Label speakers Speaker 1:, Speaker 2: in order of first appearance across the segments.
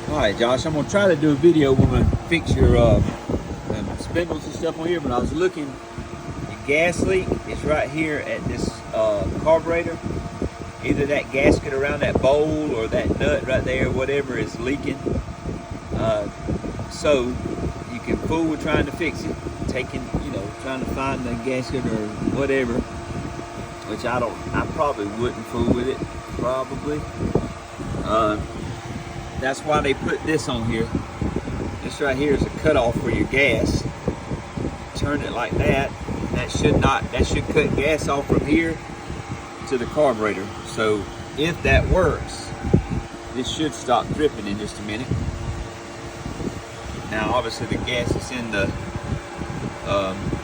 Speaker 1: Alright Josh, I'm going to try to do a video when I fix your spindles and stuff on here, but I was looking, the gas leak is right here at this carburetor. Either that gasket around that bowl or that nut right there, whatever is leaking. So you can fool with trying to fix it, trying to find the gasket or whatever, which I probably wouldn't fool with it, probably. That's why they put this on here. This right here is a cutoff for your gas. Turn it like that. That should cut gas off from here to the carburetor. So if that works, this should stop dripping in just a minute. Now obviously the gas that's in the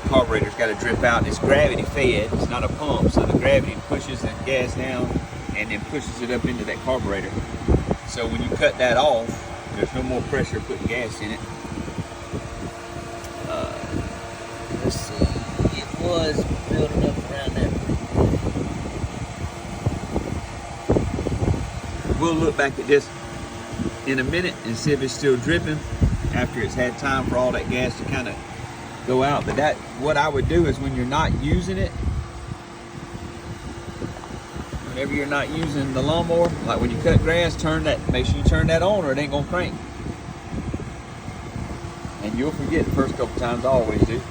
Speaker 1: carburetor's got to drip out, and it's gravity fed. It's not a pump, so the gravity pushes the gas down and then pushes it up into that carburetor. So when you cut that off, there's no more pressure putting gas in it. Let's see, it was building up around that. We'll look back at this in a minute and see if it's still dripping after it's had time for all that gas to kind of go out. But what I would do is when you're not using it, whenever you're not using the lawnmower, like when you cut grass, make sure you turn that on or it ain't gonna crank. And you'll forget the first couple times, I always do.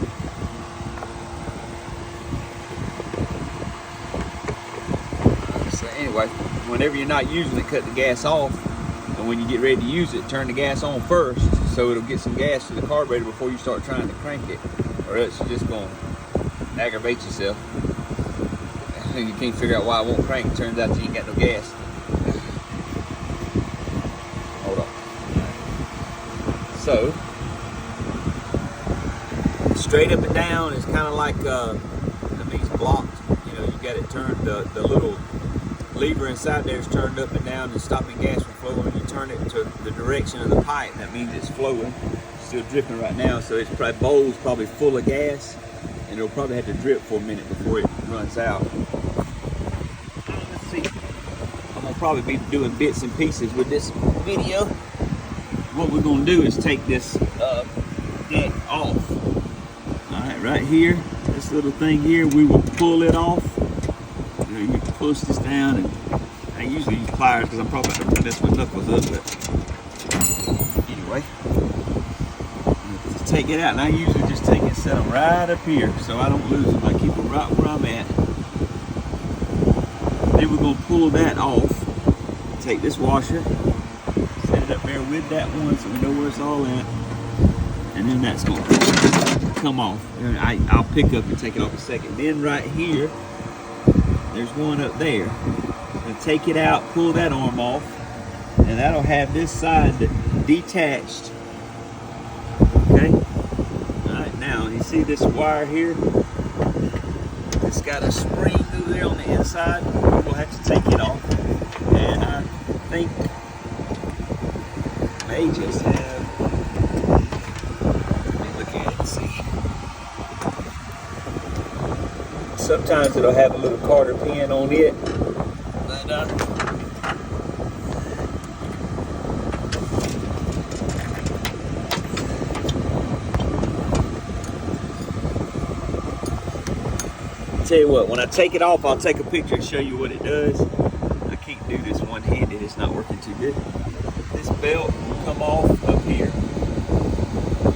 Speaker 1: So anyway, whenever you're not using it, cut the gas off. And when you get ready to use it, turn the gas on first, so it'll get some gas to the carburetor before you start trying to crank it, or else you're just gonna aggravate yourself. You can't figure out why it won't crank. It turns out you ain't got no gas. Hold on. So, straight up and down is kind of like these blocked. You know, you got it turned, the little lever inside there is turned up and down and stopping gas from flowing. You turn it to the direction of the pipe, that means it's flowing. It's still dripping right now, so it's bowl's probably full of gas, and it'll probably have to drip for a minute before it runs out. Let's see. I'm gonna probably be doing bits and pieces with this video. What we're gonna do is take this deck off. All right, right here, this little thing here, we will pull it off. You can push this down, and I usually use pliers because I'm probably going to mess my knuckles up, but anyway, to take it out, and I usually just take it, set them right up here so I don't lose them. I keep them right where I'm at. Then we're going to pull that off, take this washer, set it up there with that one so we know where it's all at, and then that's going to come off. And I'll pick up and take it off in a second. Then right here, there's one up there. And take it out, pull that arm off, and that'll have this side detached. Okay? Alright, now you see this wire here? It's got a spring through there on the inside. We'll have to take it off. And I think I may just have, let me look at it and see. Sometimes it'll have a little Carter pin on it, but tell you what, when I take it off, I'll take a picture and show you what it does. I can't do this one-handed, it's not working too good. This belt will come off up here.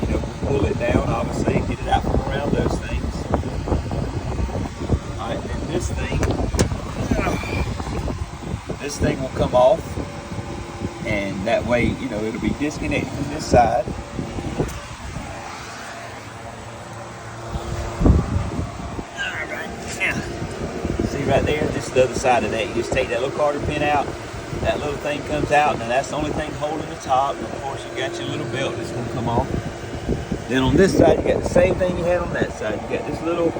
Speaker 1: You know, pull it down, obviously, get it out from around those things. Alright, then this thing will come off, and that way, you know, it'll be disconnected from this side. Alright, now, see right there, this is the other side of that. You just take that little Carter pin out, that little thing comes out, and that's the only thing holding the top. And of course, you got your little belt that's going to come off. Then on this side, you got the same thing you had on that side. You got this little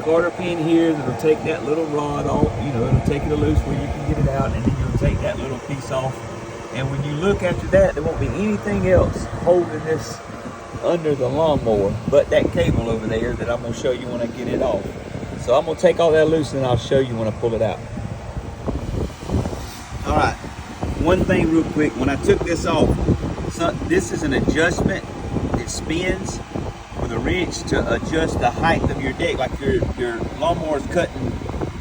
Speaker 1: Carter pin here that'll take that little rod off. You know, it'll take it loose where you can get it out, and then you'll take that little piece off. And when you look after that, there won't be anything else holding this under the lawnmower but that cable over there that I'm going to show you when I get it off. So I'm going to take all that loose, and I'll show you when I pull it out. All right, one thing real quick. When I took this off, so this is an adjustment. It spins with a wrench to adjust the height of your deck. Like your lawnmower is cutting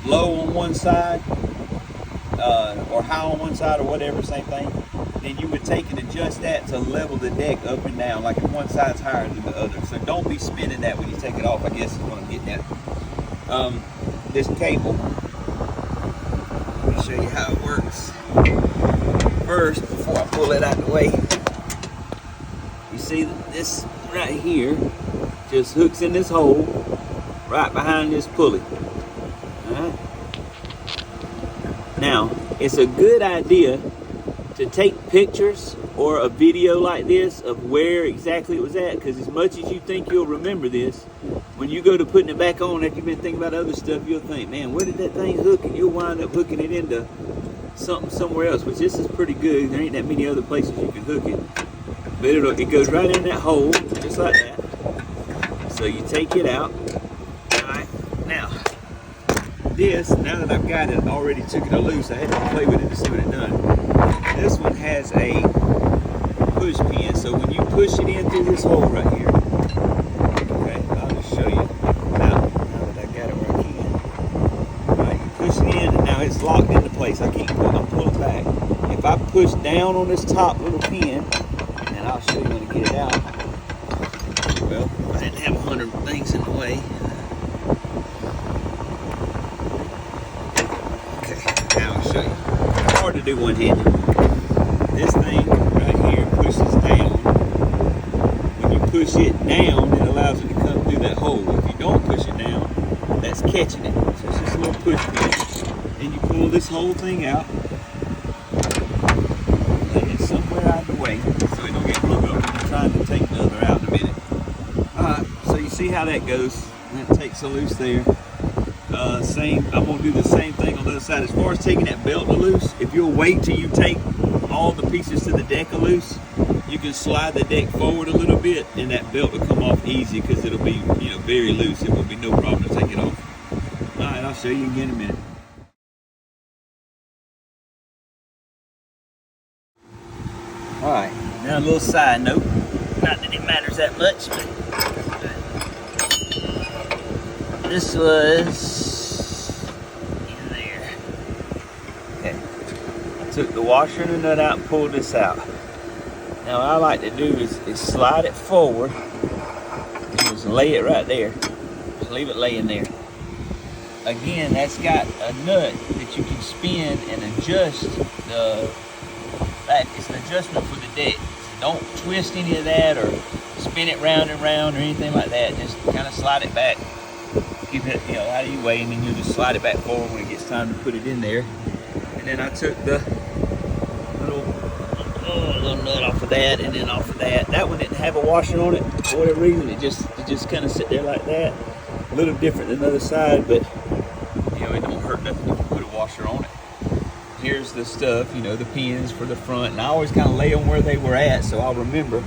Speaker 1: low on one side or high on one side or whatever, same thing. Then you would take and adjust that to level the deck up and down, like if one side's higher than the other. So don't be spinning that when you take it off, I guess is what I'm getting at. This cable, let me show you how it works. First, before I pull it out of the way, you see this right here just hooks in this hole right behind this pulley. All right. Now, it's a good idea to take pictures or a video like this of where exactly it was at, because as much as you think you'll remember this, when you go to putting it back on after you've been thinking about other stuff, you'll think, man, where did that thing hook? And you'll wind up hooking it into something somewhere else, which this is pretty good. There ain't that many other places you can hook it. But it goes right in that hole, just like that. So you take it out. All right, now, now that I've got it, I already took it loose. I had to play with it to see what it done. This one has a push pin, so when you push it in through this hole right here, okay, I'll just show you now that I got it where I can. All right, you push it in, and now it's locked into place. I can't pull it back. If I push down on this top little pin, and I'll show you when I get it out. Well, I didn't have 100 things in the way. Okay, now I'll show you. It's hard to do one-handed. This thing right here pushes down. When you push it down, it allows it to come through that hole. If you don't push it down, that's catching it. So it's just a little push pin. Then you pull this whole thing out. Lay it somewhere out of the way so it don't get hung up when you're trying to take the other out in a minute. Alright, so you see how that goes. That takes a loose there. I'm going to do the same thing on the other side. As far as taking that belt loose, if you'll wait till you take all the pieces to the deck loose, you can slide the deck forward a little bit and that belt will come off easy because it'll be, very loose. It will be no problem to take it off. Alright, I'll show you again in a minute. Alright, now a little side note. Not that it matters that much, but this was in there. Okay, I took the washer and the nut out and pulled this out. Now what I like to do is slide it forward and just lay it right there. Just leave it laying there. Again, that's got a nut that you can spin and adjust it's an adjustment for the deck. Don't twist any of that or spin it round and round or anything like that. Just kind of slide it back. Keep it out of your way, and then you just slide it back forward when it gets time to put it in there. And then I took the little nut off of that, and then off of that. That one didn't have a washer on it for whatever reason. It just kind of sit there like that. A little different than the other side, but it don't hurt nothing if you put a washer on it. Here's the stuff, the pins for the front, and I always kind of lay them where they were at so I'll remember.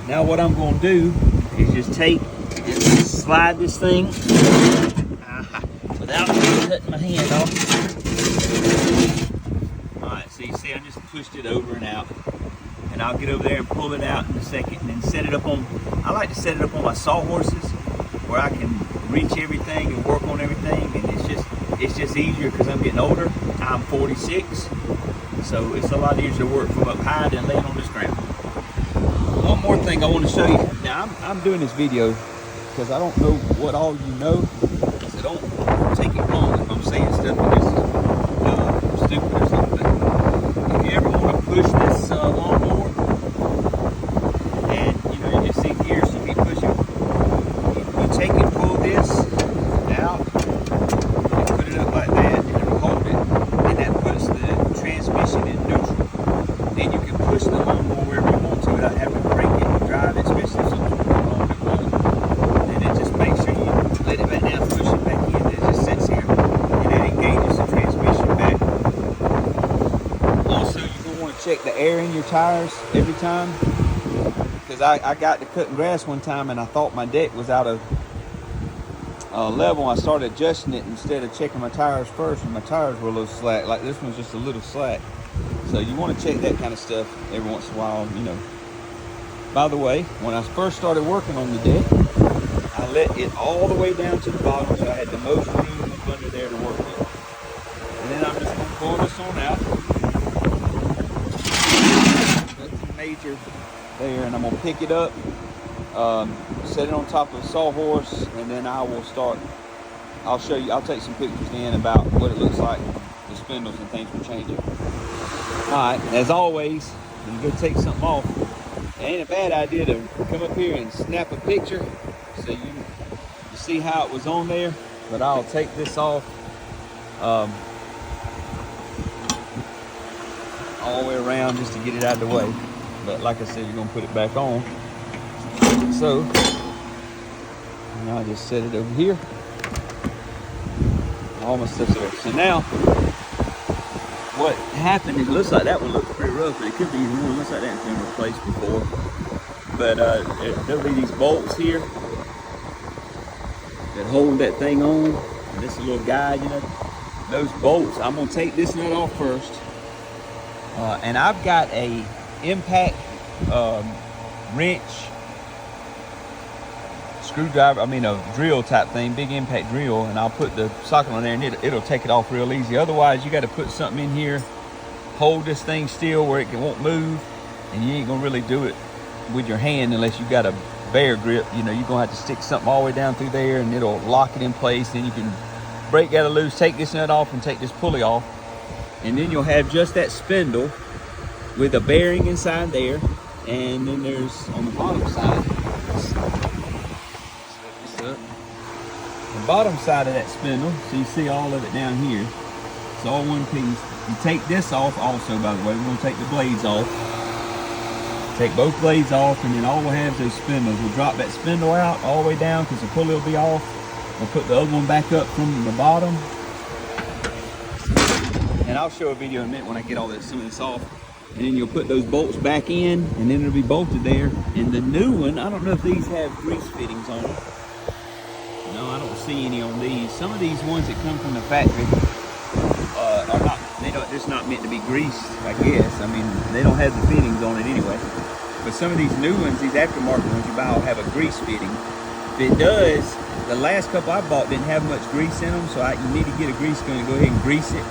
Speaker 1: Now what I'm going to do is just slide this thing without cutting my hand off. Alright, so you see I just pushed it over and out, and I'll get over there and pull it out in a second and then set it up on, I like to set it up on my sawhorses where I can reach everything and work on everything, and it's just easier because I'm getting older. I'm 46, so it's a lot easier to work from up high than laying on this ground. One more thing I want to show you. Now, I'm doing this video because I don't know what all you know, so don't take it wrong if I'm saying stuff that is stupid or something. If you ever want to push this lawnmower, and you just see here, so you keep pushing, you take and pull this out, and put it up like that, and it'll hold it, and that puts the transmission in neutral. Then you can push the lawnmower wherever you want to without having to break it and drive it, especially if something's going on at home. And then just make sure you let it back down, push it back in, and it just sits here, and that engages the transmission back. Also, you're going to want to check the air in your tires every time, because I got to cutting grass one time and I thought my deck was out of level. I started adjusting it instead of checking my tires first, and my tires were a little slack. Like this one's just a little slack. So you want to check that kind of stuff every once in a while, you know. By the way, when I first started working on the deck, I let it all the way down to the bottom, so I had the most room up under there to work with. And then I'm just going to pull this on out. That's the major there, and I'm going to pick it up, set it on top of the sawhorse, and then I will start. I'll show you, I'll take some pictures then about what it looks like, the spindles and things will change it. Alright, as always, when you go take something off, it ain't a bad idea to come up here and snap a picture so you see how it was on there. But I'll take this off all the way around just to get it out of the way. But like I said, you're going to put it back on. So, now I just set it over here. All my stuff's there. So now, what happened is, it looks like that one looks pretty rough, but it could be even one. It looks like that's been replaced before. But there'll be these bolts here that hold that thing on. And this is a little guide, you know. Those bolts, I'm gonna take this nut off first. And I've got a impact wrench, screwdriver, I mean a drill type thing, big impact drill, and I'll put the socket on there and it'll take it off real easy. Otherwise, you got to put something in here, hold this thing still where it won't move, and you ain't gonna really do it with your hand unless you got a bear grip. You know, you're gonna have to stick something all the way down through there and it'll lock it in place. Then you can break that loose, take this nut off and take this pulley off, and then you'll have just that spindle with a bearing inside there. And then there's on the bottom side, the bottom side of that spindle, so you see all of it down here, it's all one piece. You take this off also, by the way, we're going to take the blades off. Take both blades off, and then all we'll have is those spindles. We'll drop that spindle out all the way down because the pulley will be off. We'll put the other one back up from the bottom. And I'll show a video in a minute when I get all some of this off. And then you'll put those bolts back in, and then it'll be bolted there. And the new one, I don't know if these have grease fittings on them. No, I don't see any on these. Some of these ones that come from the factory are not, it's not meant to be greased, I guess. I mean, they don't have the fittings on it anyway. But some of these new ones, these aftermarket ones you buy, will have a grease fitting. If it does, the last couple I bought didn't have much grease in them, so you need to get a grease gun and go ahead and grease it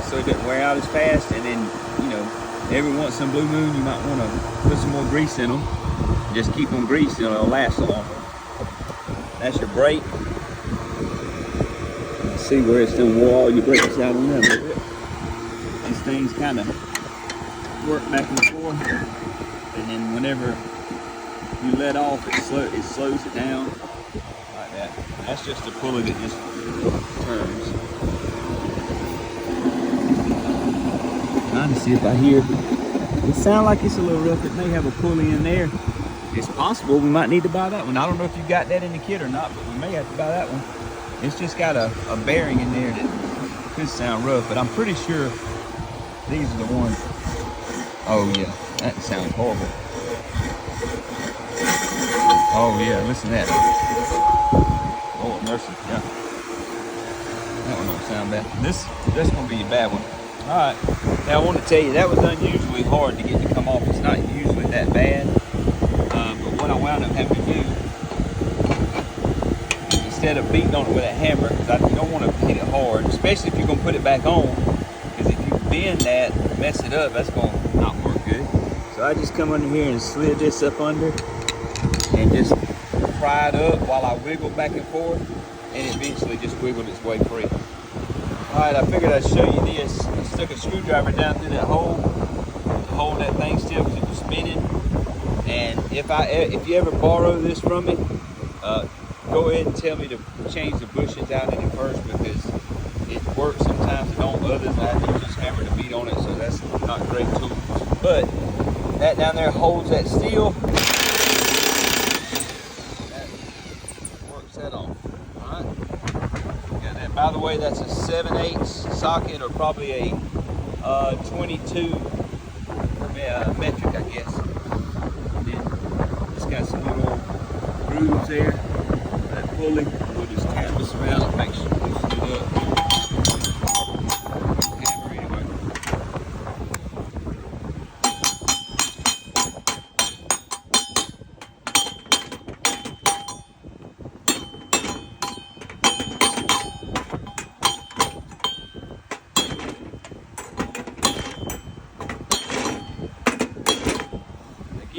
Speaker 1: so it doesn't wear out as fast. And then, you know, every once in a blue moon, you might want to put some more grease in them. Just keep them greased, and it'll last long. That's your brake. You see where it's done wore all your brakes out on there a little bit. These things kind of work back and forth, and then whenever you let off, it slows it down like that. That's just a pulley that just turns. Trying to see if I hear. It sounds like it's a little rough. It may have a pulley in there. It's possible we might need to buy that one. I don't know if you got that in the kit or not, but we may have to buy that one. It's just got a bearing in there that could sound rough, but I'm pretty sure these are the ones. Oh yeah, that sounds horrible. Oh yeah, listen to that. Oh mercy, yeah. That one don't sound bad. That's gonna be a bad one. All right, now I want to tell you, that was unusually hard to get to come off. It's not usually that bad. But what I wound up having to do, instead of beating on it with a hammer, because I don't want to hit it hard, especially if you're going to put it back on, because if you bend that, mess it up, that's going to not work good. So I just come under here and slid this up under, and just pry it up while I wiggle back and forth, and it eventually just wiggled its way free. Alright, I figured I'd show you this. I stuck a screwdriver down through that hole to hold that thing still because it was spinning. And if you ever borrow this from me, go ahead and tell me to change the bushings out in it first, because it works sometimes, it don't others. I have to use this hammer to beat on it, so that's not great tools. But that down there holds that steel. That works that off. Alright. Got that. By the way, that's a 7/8 socket, or probably a 22 metric, I guess. Got some little grooves there. That pulley, we'll just tap this around and make sure it loosen it up. Hammer anyway.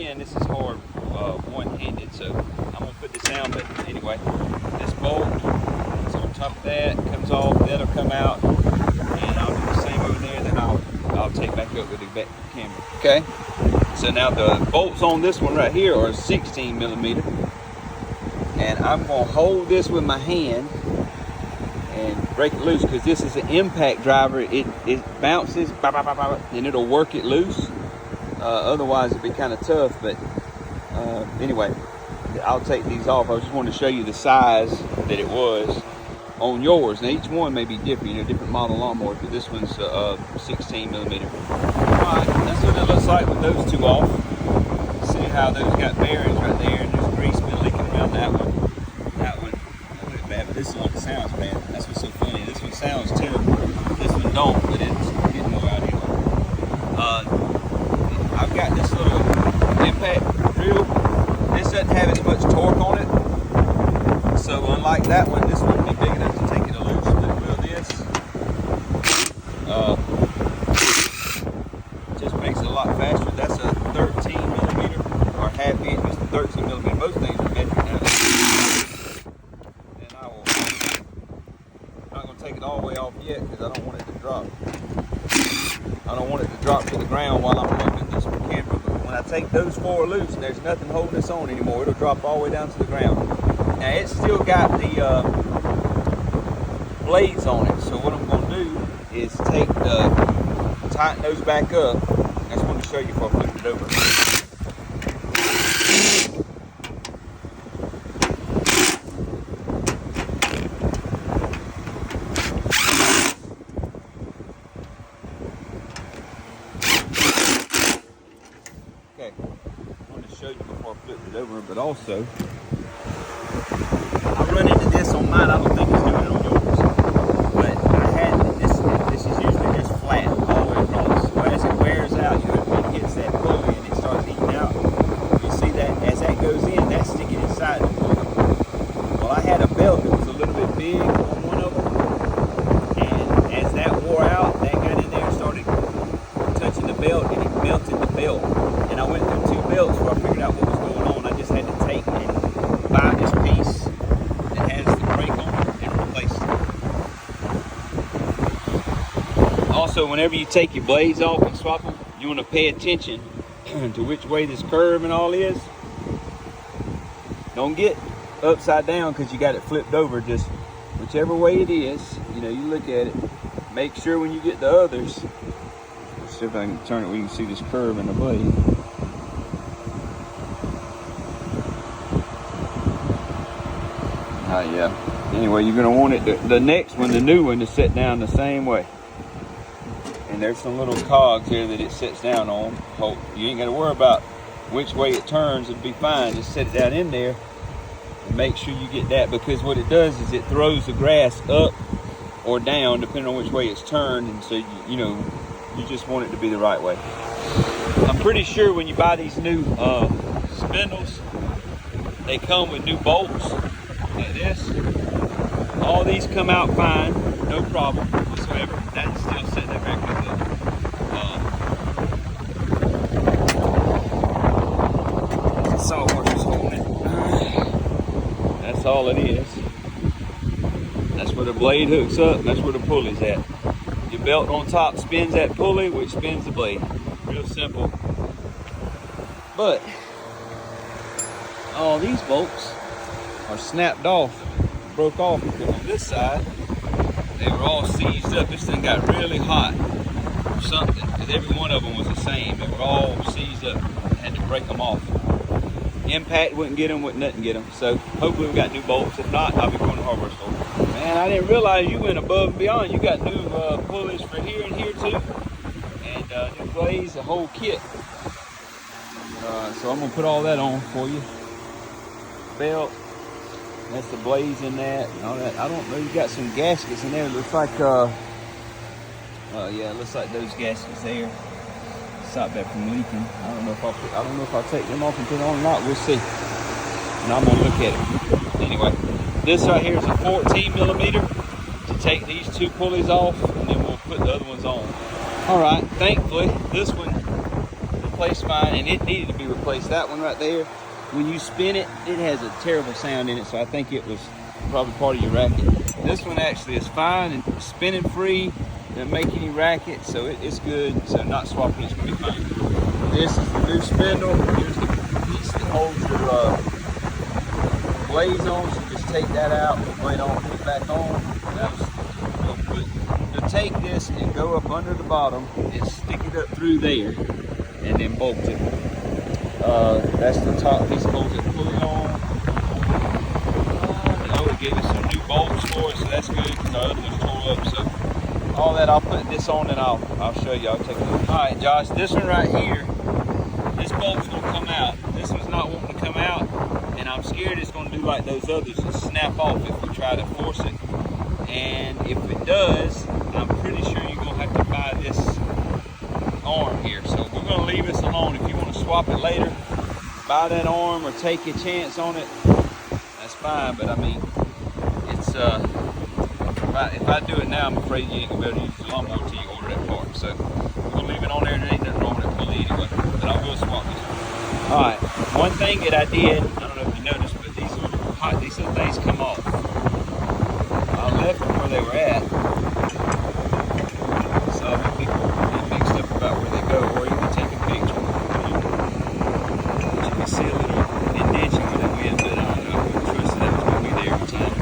Speaker 1: again, this is hard one-handed, so I'm gonna put this down. But anyway, this bolt is on top of that, comes off, that'll come out, and I'll do the same over there. Then I'll take back up with the back camera. Okay. So now the bolts on this one right here are 16 millimeter, and I'm gonna hold this with my hand and break it loose because this is an impact driver. It bounces, and it'll work it loose. Otherwise, it'd be kind of tough. But anyway, I'll take these off. I just wanted to show you the size that it was on yours. Now each one may be different, you know, different model lawnmowers, but this one's 16 millimeter. All right, that's what it looks like with those two off. See how those got bearings right there, and there's grease been leaking around that one. That one, not really bad, but this one sounds bad. That's what's so funny. This one sounds terrible. This one don't, but it's getting more out anyway. I've got this little impact drill. This doesn't have as much torque on it. So unlike that one, this one will be big enough to take it a loose, but it will this. Just makes it a lot faster. That's a 13 millimeter, or half inch, it's 13 millimeter. Most things are metric now. And I'm not going to take it all the way off yet because I don't want it to drop. I don't want it to drop to the ground while I'm loading this camera. But when I take those four loose, there's nothing holding this on anymore. It'll drop all the way down to the ground. Now it's still got the blades on it. So what I'm going to do is tighten those back up. I just wanted to show you before I flip it over. Okay, I wanted to show you before I flip it over, but also I run into this on mine. I don't think it's doing it on yours, but I had this is usually just flat all the way across. So as it wears out, you know, if it hits that pulley and it starts eating out, you see that as that goes in, that's sticking inside the pulley. Well, I had a belt that was a little bit big on one of them, and as that wore out, that got in there and started touching the belt, and it melted the belt. And I went through two belts before I figured out what was going on. I just had to take and buy this piece that has the brake on it and replace it. Also, whenever you take your blades off and swap them, you want to pay attention to which way this curve and all is. Don't get upside down because you got it flipped over. Just whichever way it is, you know, you look at it. Make sure when you get the others, let's see if I can turn it where you can see this curve in the blade. Yeah. Anyway, you're going to want it, the next one, the new one, to sit down the same way. And there's some little cogs here that it sits down on. You ain't got to worry about which way it turns. It'll be fine. Just set it down in there and make sure you get that, because what it does is it throws the grass up or down depending on which way it's turned. And so, you know, you just want it to be the right way. I'm pretty sure when you buy these new spindles, they come with new bolts like this. All these come out fine, no problem whatsoever. That's still sitting there back with the sawhorse holding it. That's all it is. That's where the blade hooks up, and that's where the pulley's at. Your belt on top spins that pulley, which spins the blade. Real simple. But all these bolts are snapped off, broke off, because on this side they were all seized up. This thing got really hot or something, because every one of them was the same. They were all seized up. I had to break them off. Impact wouldn't get them, wouldn't nothing get them. So hopefully we got new bolts. If not, I'll be going to the hardware store. Man, I didn't realize you went above and beyond. You got new pulleys for here and here too, and new blades, the whole kit. So I'm gonna put all that on for you. Belt. That's the blades in that and all that. I don't know, you got some gaskets in there. It looks like yeah, it looks like those gaskets there stop that from leaking. I don't know if I'll take them off and put it on or not. We'll see. And I'm gonna look at it. Anyway, this right here is a 14 millimeter to take these two pulleys off, and then we'll put the other ones on. All right, thankfully this one, the replaced mine, and it needed to be replaced. That one right there, when you spin it, it has a terrible sound in it, so I think it was probably part of your racket. This one actually is fine and spinning free, doesn't make any racket, so it's good. So not swapping it's gonna be fine. This is the new spindle. Here's the piece that holds your blaze on, so just take that out, put the blade on, put it back on. To take this and go up under the bottom and stick it up through there and then bolt it. That's the top piece that holds it fully on. It gave us some new bolts for it, so that's good because our other one's tore up. So all that, I'll put this on and I'll show you. I'll take a look. All right, Josh, this one right here, this bolt's gonna come out. This one's not wanting to come out, and I'm scared it's gonna do like those others and snap off if we try to force it. And if it does, I'm pretty sure you're gonna have to buy this arm here. So we're gonna leave this alone. If you want to swap it later, buy that arm or take a chance on it, that's fine. But I mean, it's if I do it now, I'm afraid you ain't gonna be able to use the lawnmower until you order that part. So we're gonna leave it on there. There ain't nothing wrong with it fully anyway. But I will swap this one. All right. One thing that I did, I don't know if you noticed, but these little things come off. I left them where they were at, so people get mixed up about where they go, or you can take a picture. You can see a little indentation where they went, but I don't know. I trusted that was going to be there every time.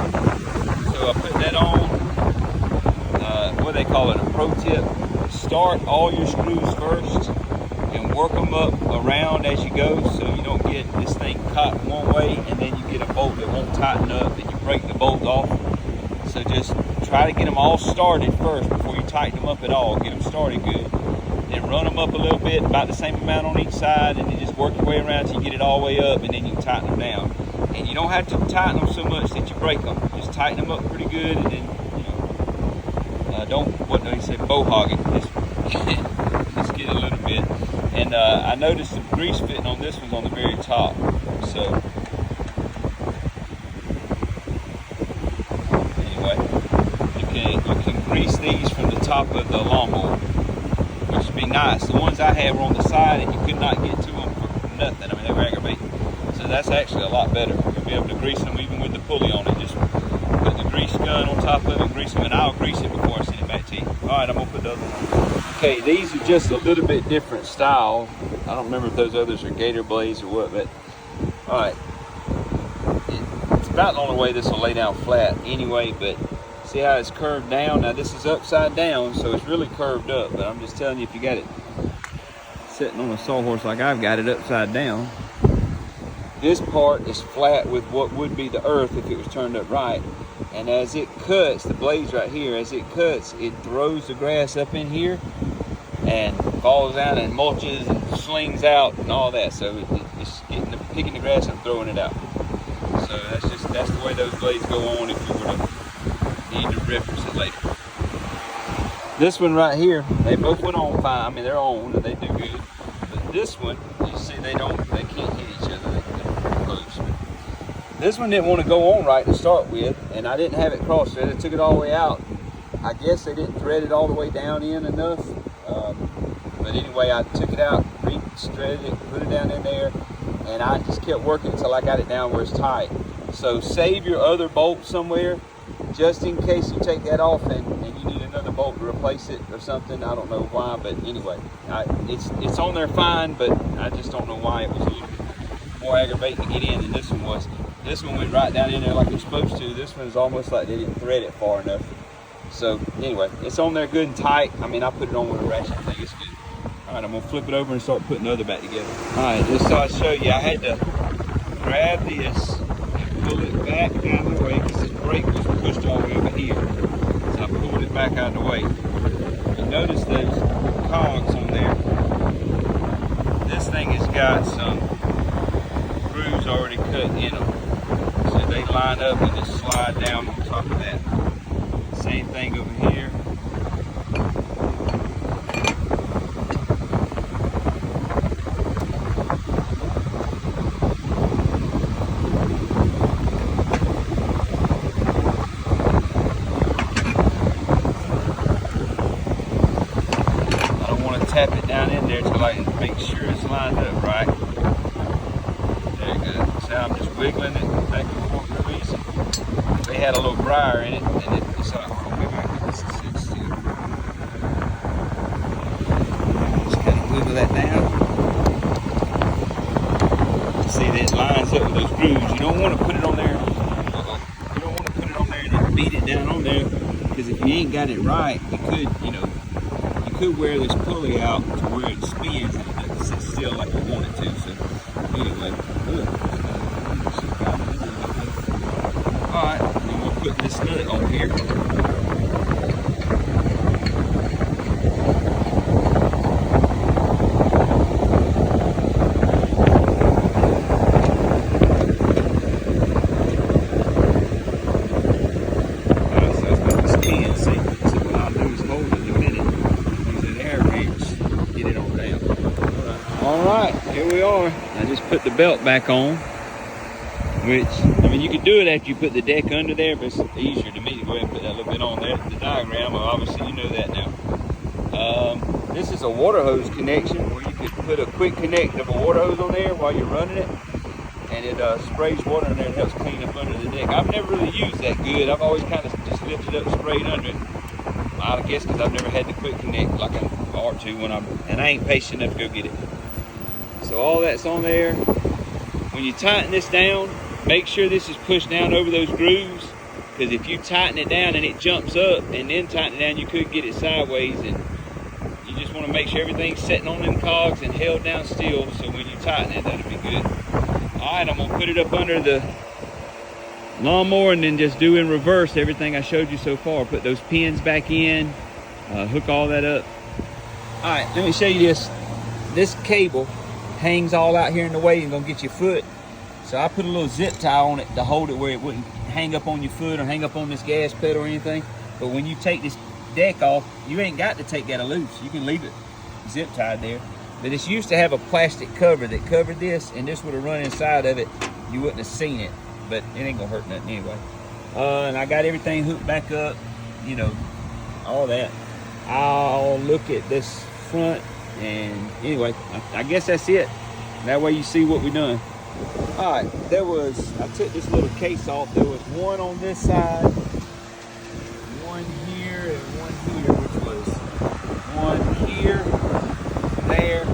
Speaker 1: So I put that on. What they call it, a pro tip. Start all your screws first and work them up around as you go, so you don't get this thing caught one way and then you get a bolt that won't tighten up and you break the bolt off. So just try to get them all started first before you tighten them up at all. Get them started good. Then run them up a little bit, about the same amount on each side, and then just work your way around till you get it all the way up, and then you can tighten them down. And you don't have to tighten them so much that you break them. Just tighten them up pretty good, and then, what do you say, bow hog it. Just get a little bit. And I noticed the grease fitting on this one's on the very top. So you can grease these from the top of the lawnmower, which would be nice. The ones I had were on the side and you could not get to them for nothing. I mean, they were aggravating. So that's actually a lot better. You'll be able to grease them even with the pulley on it. Just put the grease gun on top of it and grease them, and I'll grease it before I send it back to you. All right, I'm gonna put the other one on. Okay, these are just a little bit different style. I don't remember if those others are gator blades or what, but all right. It's about the only way this will lay down flat anyway, but see how it's curved down? Now this is upside down, so it's really curved up, but I'm just telling you, if you got it sitting on a sawhorse like I've got it upside down, this part is flat with what would be the earth if it was turned up right. And as it cuts, the blades right here, as it cuts, it throws the grass up in here and falls down and mulches and slings out and all that. So it's picking the grass and throwing it out. So that's the way those blades go on if you were to need to reference it later. This one right here, they both went on fine. I mean, they're on and they do good. But this one, you see, they can't hit each other. They're close. This one didn't want to go on right to start with, and I didn't have it cross threaded. I took it all the way out. I guess they didn't thread it all the way down in enough. But anyway, I took it out, re-threaded it, put it down in there, and I just kept working until I got it down where it's tight. So save your other bolt somewhere, just in case you take that off and you need another bolt to replace it or something. I don't know why, but anyway, it's on there fine, but I just don't know why it was a little bit more aggravating to get in than this one was. This one went right down in there like it's supposed to. This one's almost like they didn't thread it far enough. So anyway, it's on there good and tight. I mean, I put it on with a ratchet. I think it's good. All right, I'm gonna flip it over and start putting the other back together. All right, just so I show you, I had to grab this and pull it back out of the way because this brake was pushed all the way over here. So I pulled it back out of the way. You notice those cogs on there. This thing has got some grooves already cut in them. So they line up and just slide down on top of that. Same thing over here. tap it down in there till I make sure it's lined up right. There you go. So I'm just wiggling it back and forth real easy. They had a little briar in it, and it's like, hold on, maybe I can sit still. Just kind of wiggle that down. See that it lines up with those grooves. You don't want to put it on there. You don't want to put it on there and then beat it down on there, because if you ain't got it right, you could, you know, you could wear this pulley out to where it spins and it doesn't sit still like you want it to. So anyway, look. All right, then we'll put this nut on here. I just put the belt back on, which, I mean, you could do it after you put the deck under there, but it's easier to me to go ahead and put that little bit on there. The diagram, obviously you know that now. This is a water hose connection where you could put a quick connect of a water hose on there while you're running it, and it sprays water in there and helps clean up under the deck. I've never really used that good. I've always kind of just lifted up and sprayed under it. I guess because I've never had the quick connect like I ought to and I ain't patient enough to go get it. So all that's on there. When you tighten this down, make sure this is pushed down over those grooves, because if you tighten it down and it jumps up and then tighten it down, you could get it sideways, and you just want to make sure everything's sitting on them cogs and held down still, so when you tighten it, that'll be good. All right, I'm gonna put it up under the lawnmower and then just do in reverse everything I showed you so far. Put those pins back in, hook all that up. All right, let me show you this. This cable hangs all out here in the way and gonna get your foot. So I put a little zip tie on it to hold it where it wouldn't hang up on your foot or hang up on this gas pedal or anything. But when you take this deck off, you ain't got to take that loose. You can leave it zip tied there. But this used to have a plastic cover that covered this, and this would have run inside of it. You wouldn't have seen it, but it ain't gonna hurt nothing anyway. And I got everything hooked back up, you know, all that. I'll look at this front. And anyway, I guess that's it. That way you see what we done. All right, I took this little case off. There was one on this side, one here, and one here, which was one here, there,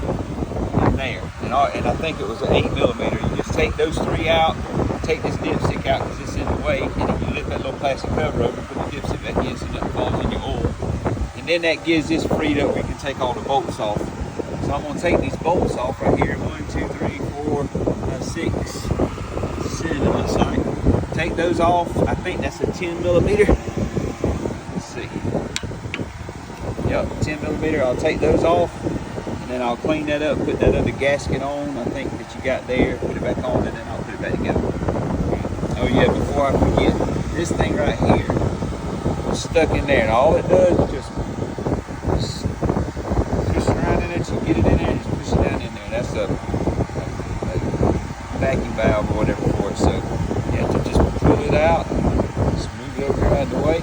Speaker 1: and there. And I think it was an 8mm. You just take those three out, take this dipstick out because it's in the way, and if you lift that little plastic cover over, put the dipstick back in so nothing falls in your oil. And then that gives this freed up where you can take all the bolts off. So I'm gonna take these bolts off right here. 1, 2, 3, 4, 6, 7, looks like. Take those off. I think that's a 10mm. Let's see. Yep, 10mm. I'll take those off, and then I'll clean that up, put that other gasket on, I think that you got there, put it back on, and then I'll put it back together. Oh yeah, before I forget, this thing right here is stuck in there, and all it does is just around in it, you get it in there and just push it down in there. That's a vacuum valve or whatever for it. So you have to just pull it out, just move it over out of the way.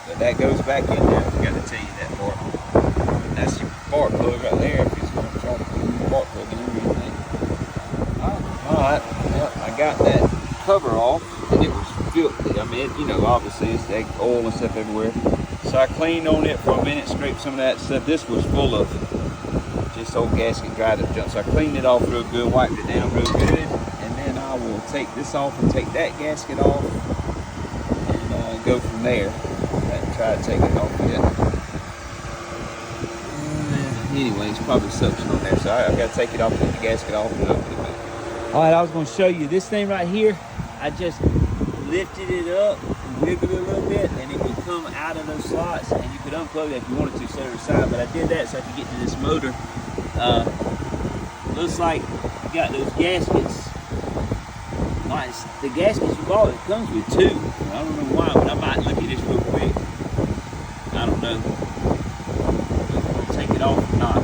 Speaker 1: But that goes back in there. I forgot to tell you that part. That's your spark plug right there if it's going to try to put your spark plug in or anything. Alright, well, I got that cover off and it was filthy. I mean, you know, obviously it's that oil and stuff everywhere. So I cleaned on it for a minute, scraped some of that stuff. This was full of just old gasket dried up junk. So I cleaned it off real good, wiped it down real good, and then I will take this off and take that gasket off and go from there. I haven't tried to take it off yet. Anyway, it's probably suction on there, so I've got to take it off, put the gasket off, and open it back. All right, I was going to show you this thing right here. I just lifted it up, wiggled it a little bit, and it would come out of those slots, and you could unplug that if you wanted to, set it aside. But I did that so I could get to this motor. Looks like you got those gaskets. Like the gaskets you bought, it comes with two. I don't know why, but I might look at this real quick. I don't know. I'll take it off or not.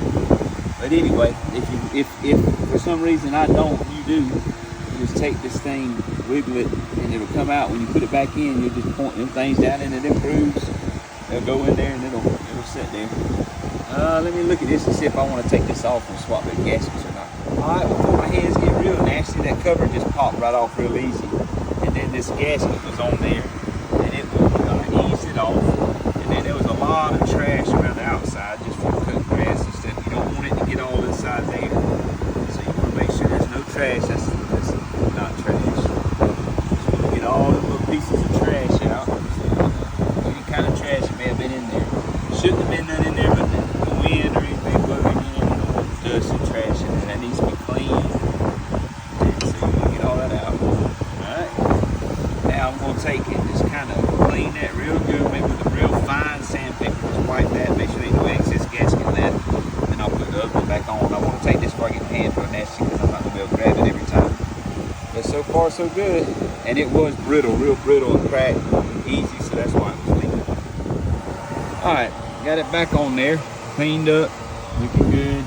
Speaker 1: But anyway, if for some reason I don't, you do. You just take this thing, wiggle it, and it'll come out. When you put it back in, you'll just point them things down into them grooves. They'll go in there and it'll sit there. Let me look at this and see if I want to take this off and swap the gaskets or not. Alright, before my hands get real nasty, that cover just popped right off real easy. And then this gasket was on there, and it was, I eased it off. And then there was a lot of trash around the outside just from cutting grass and stuff. You don't want it to get all inside there. So you want to make sure there's no trash. That's not trash. Just want to get all the little pieces of trash out. So, any kind of trash may have been in there. Shouldn't have been none in there, but the wind or anything blowing in, you know, dust and trash in there. That needs to be clean. And so you get all that out. Alright. Now I'm going to take it, just kind of clean that real good, maybe with a real fine sandpaper. Just wipe that, make sure there's no excess gasket left. Then I'll put the other one back on. I want to take this before I get my hand real nasty because I'm not going to be able to grab it every time. But so far so good. And it was brittle, real brittle and cracked easy, so that's why it was leaking. Alright. Got it back on there, cleaned up, looking good.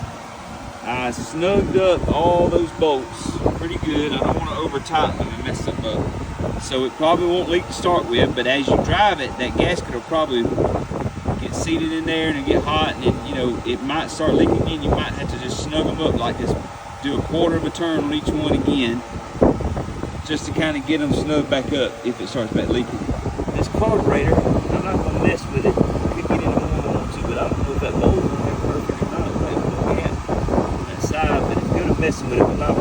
Speaker 1: I snugged up all those bolts pretty good. I don't want to over tighten them and mess them up. So it probably won't leak to start with, but as you drive it, that gasket will probably get seated in there and it'll get hot, and then, you know, it might start leaking again. You might have to just snug them up like this, do a quarter of a turn on each one again, just to kind of get them snugged back up if it starts back leaking. This carburetor, I'm not going to mess with it. But I don't know if that mold will be perfect or not. We'll get on that side, but it's good at messing with it without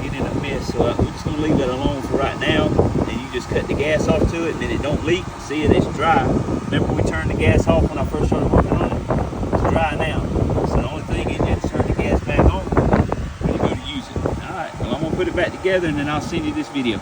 Speaker 1: get in a mess. So we're just going to leave that alone for right now. And you just cut the gas off to it, and then it don't leak. See it, it's dry. Remember we turned the gas off when I first started working on it? It's dry now. So the only thing is you have to turn the gas back on when you go to use it. Alright, well I'm going to put it back together and then I'll send you this video.